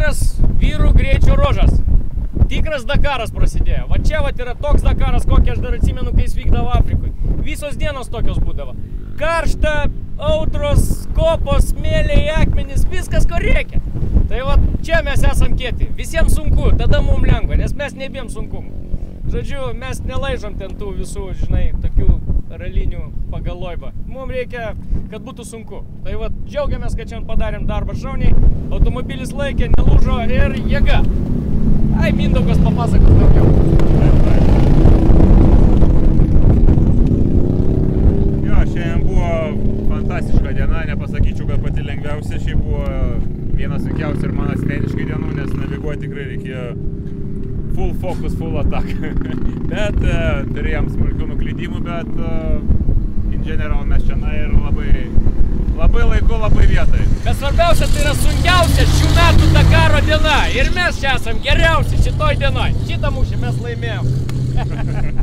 tikras vyrų greičio ruožas. Tikras Dakaras prasidėjo. Va čia vat yra toks Dakaras, kokį aš dar atsimenu, kai jis vykdavo Afrikoj. Visos dienos tokios būdavo. Karšta, audros, kopos, smėliai, akmenys, viskas ko reikia. Tai va čia mes esam kieti. Visiems sunku, tada mums lengva, nes mes nebijom sunkumų. Žodžiu, mes nelaižom ten tų visų, žinai, tokių ralinių pagal loibą. Mums reikia, kad būtų sunku. Tai va, džiaugiamės, kad šiandien padarėm darbą šauniai. Automobilis laikė, nelūžo ir jėga. Ai, Mindaugas papasakos daugiau. Jo, šiandien buvo fantastiška diena, nepasakyčiau, kad pati lengviausia. Šiaip buvo vienas sunkiausių ir man asmeniškai dienų, nes naviguoti tikrai reikėjo full focus, full attack. Bet turėjom smulkių nuklydimų, bet in general mes čia ir labai laiku, labai vietai. Bet svarbiausia, tai yra sunkiausia šių metų Dakaro diena. Ir mes čia esam geriausi šitoj dienoj. Šitą mūšį mes laimėjom.